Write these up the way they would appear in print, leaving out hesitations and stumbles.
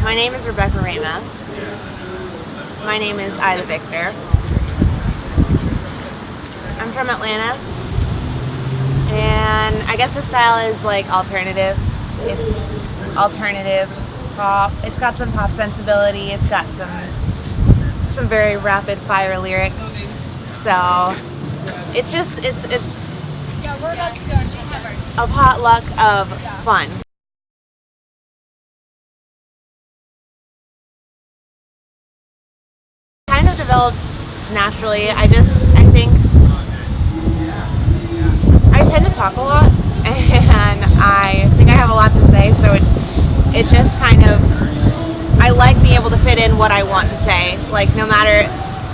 My name is Rebecca Ramos. My name is I the Victor. I'm from Atlanta, and I guess the style is like alternative. It's alternative pop. It's got some pop sensibility. It's got some very rapid fire lyrics. So it's just it's a potluck of fun. Kind of developed naturally. I think I tend to talk a lot, and I think I have a lot to say, so it just kind of, I like being able to fit in what I want to say, like no matter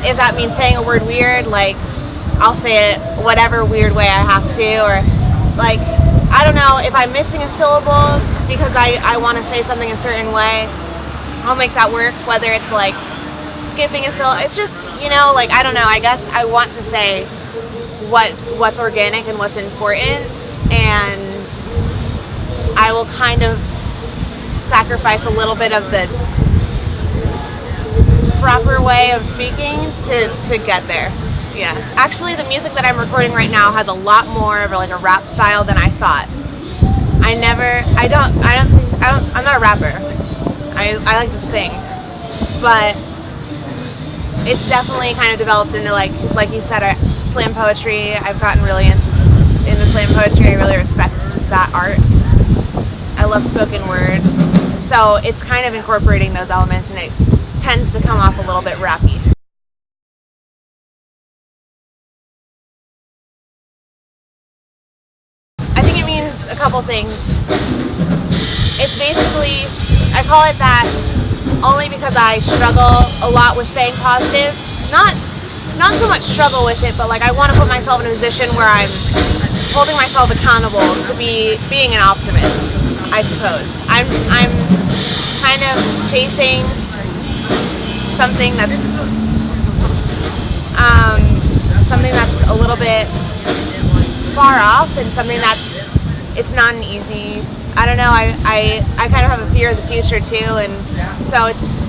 if that means saying a word weird, like I'll say it whatever weird way I have to, or like, I don't know, if I'm missing a syllable because I want to say something a certain way, I'll make that work, whether it's like skipping a syllable. It's just, you know, like, I don't know, I guess I want to say what's organic and what's important, and I will kind of sacrifice a little bit of the proper way of speaking to get there. Yeah, actually the music that I'm recording right now has a lot more of like a rap style than I thought. I'm not a rapper. I like to sing, but it's definitely kind of developed into like you said, slam poetry. I've gotten really into slam poetry. I really respect that art. I love spoken word. So it's kind of incorporating those elements, and it tends to come off a little bit rappy. I think it means a couple things. It's basically, I call it that only because I struggle a lot with staying positive. Not so much struggle with it, but like I want to put myself in a position where I'm holding myself accountable to being an optimist, I suppose. I'm kind of chasing something that's a little bit far off, and something it's not an easy, I don't know, I kind of have a fear of the future too, and so it's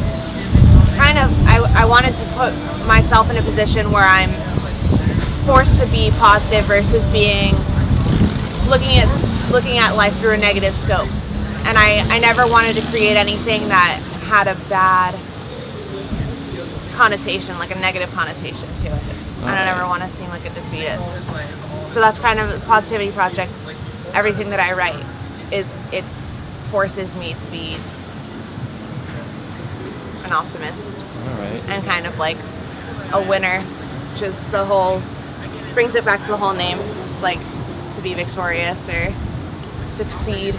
kind of, I wanted to put myself in a position where I'm forced to be positive versus looking at life through a negative scope. And I never wanted to create anything that had a bad connotation, like a negative connotation to it. I don't ever want to seem like a defeatist. So that's kind of the Positivity Project. Everything that I write it forces me to be an optimist. All right. And kind of like a winner, which is brings it back to the whole name. It's like to be victorious or succeed.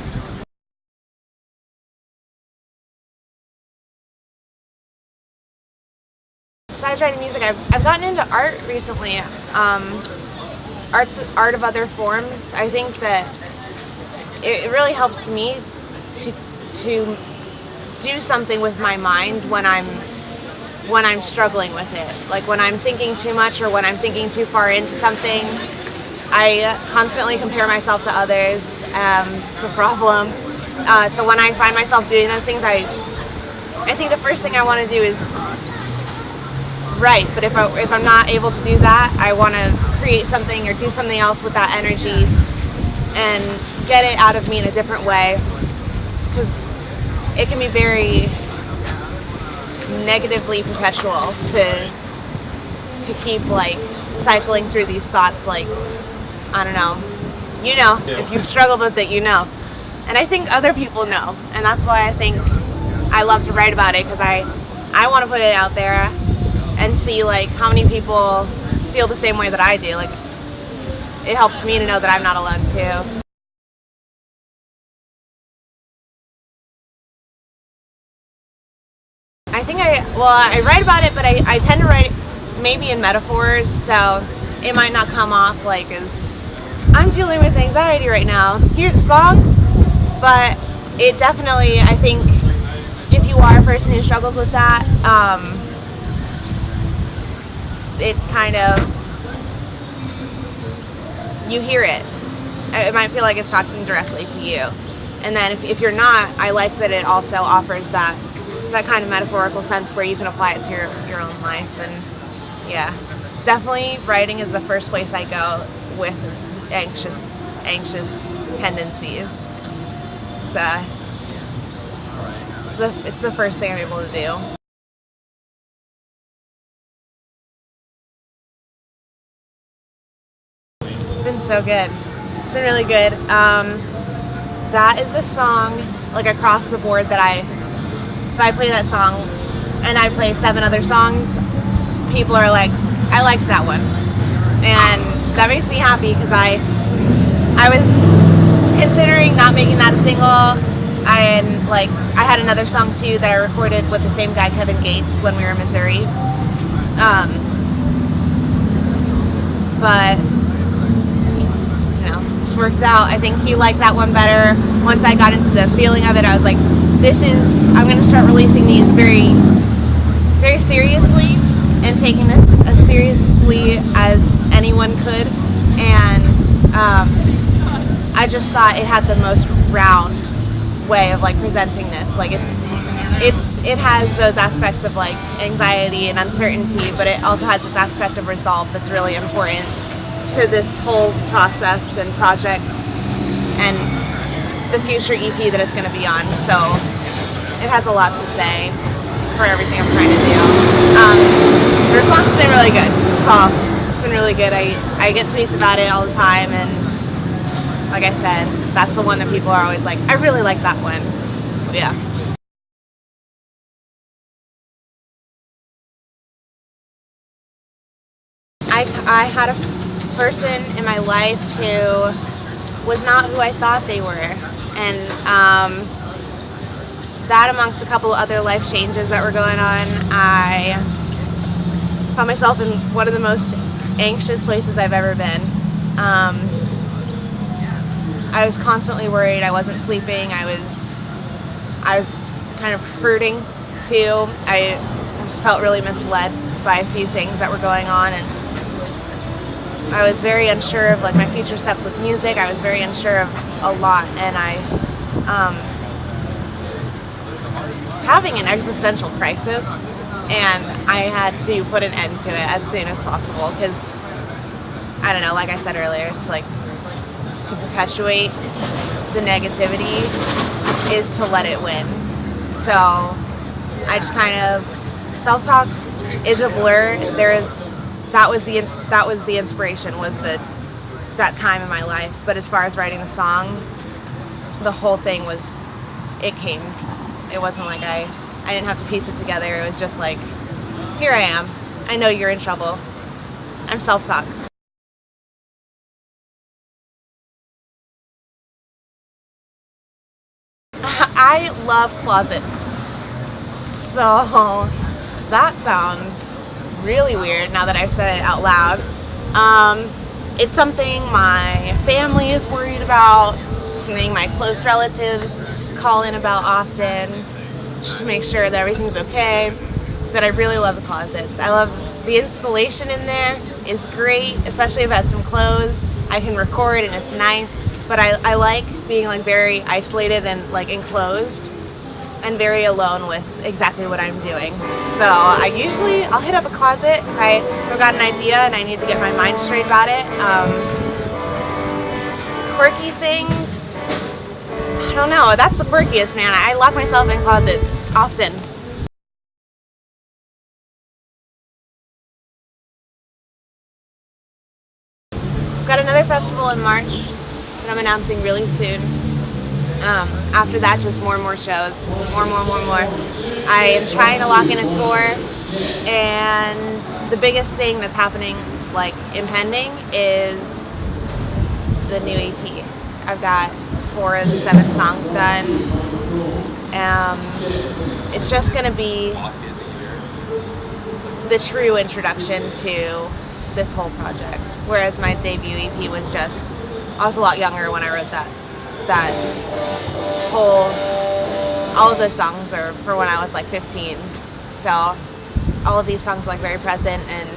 Besides writing music, I've gotten into art recently. Art of other forms. I think that it really helps me to do something with my mind when I'm struggling with it. Like when I'm thinking too much or when I'm thinking too far into something, I constantly compare myself to others. It's a problem. So when I find myself doing those things, I think the first thing I want to do is write. But if I'm not able to do that, I want to create something or do something else with that energy and get it out of me in a different way, because it can be very negatively perpetual to keep like cycling through these thoughts, like, I don't know, if you've struggled with it, and I think other people know, and that's why I think I love to write about it, because I want to put it out there and see like how many people feel the same way that I do. Like, it helps me to know that I'm not alone too. I think I write about it, but I tend to write maybe in metaphors, so it might not come off like as I'm dealing with anxiety right now, here's a song, but it definitely, I think, if you are a person who struggles with that, it kind of, you hear it. It might feel like it's talking directly to you. And then if you're not, I like that it also offers that that kind of metaphorical sense where you can apply it to your own life. And yeah, it's definitely writing is the first place I go with anxious tendencies. So it's the first thing I'm able to do. It's been so good. It's been really good. That is the song, like across the board, that if I play that song and I play 7 other songs, people are like, I liked that one. And that makes me happy because I was considering not making that a single. And like I had another song too that I recorded with the same guy, Kevin Gates, when we were in Missouri. But you know, just worked out. I think he liked that one better. Once I got into the feeling of it, I was like, I'm going to start releasing these very, very seriously and taking this as seriously as anyone could. And I just thought it had the most round way of like presenting this. Like it has those aspects of like anxiety and uncertainty, but it also has this aspect of resolve that's really important to this whole process and project and the future EP that it's going to be on. So it has a lot to say for everything I'm trying to do. The response has been really good. It's been really good. I get tweets about it all the time, and like I said, that's the one that people are always like, I really like that one. But yeah. I had a person in my life who was not who I thought they were, and that amongst a couple other life changes that were going on, I found myself in one of the most anxious places I've ever been. I was constantly worried. I wasn't sleeping. I was kind of hurting too. I just felt really misled by a few things that were going on, and I was very unsure of like my future steps with music. I was very unsure of a lot, and I was having an existential crisis, and I had to put an end to it as soon as possible because, I don't know, like I said earlier, it's like to perpetuate the negativity is to let it win. So I just kind of, self-talk is a blur. That was the inspiration, was that time in my life. But as far as writing the song, the whole thing came. It wasn't like I didn't have to piece it together. It was just like, here I am. I know you're in trouble. I'm self-talk. I love closets. So that sounds really weird now that I've said it out loud. It's something my family is worried about, something my close relatives call in about often, just to make sure that everything's okay. But I really love the closets. I love the installation in there is great, especially if it has some clothes. I can record and it's nice, but I like being like very isolated and like enclosed and very alone with exactly what I'm doing. So I'll hit up a closet if I've got an idea and I need to get my mind straight about it. Quirky things, I don't know, that's the quirkiest, man. I lock myself in closets often. I've got another festival in March that I'm announcing really soon. After that, just more and more shows, more. I am trying to lock in a tour, and the biggest thing that's happening, like impending, is the new EP. I've got 4 of the 7 songs done. It's just going to be the true introduction to this whole project, whereas my debut EP was just, I was a lot younger when I wrote that all of those songs are for when I was like 15. So all of these songs are like very present and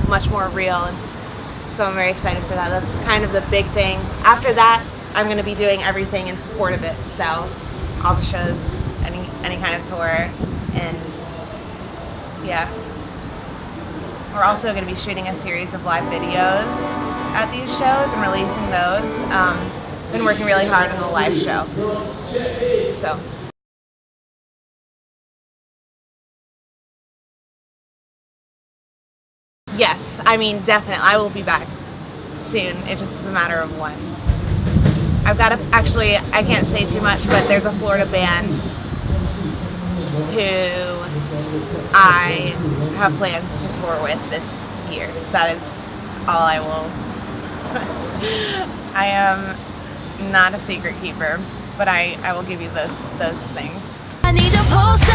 much more real. And so I'm very excited for that. That's kind of the big thing. After that, I'm going to be doing everything in support of it. So all the shows, any kind of tour, And yeah. We're also going to be shooting a series of live videos at these shows and releasing those. Been working really hard on the live show. So. Yes, I mean, definitely. I will be back soon. It just is a matter of when. I've got actually, I can't say too much, but there's a Florida band who I have plans to tour with this year. That is all I will. I am not a secret keeper, but I will give you those things. I need a pulse.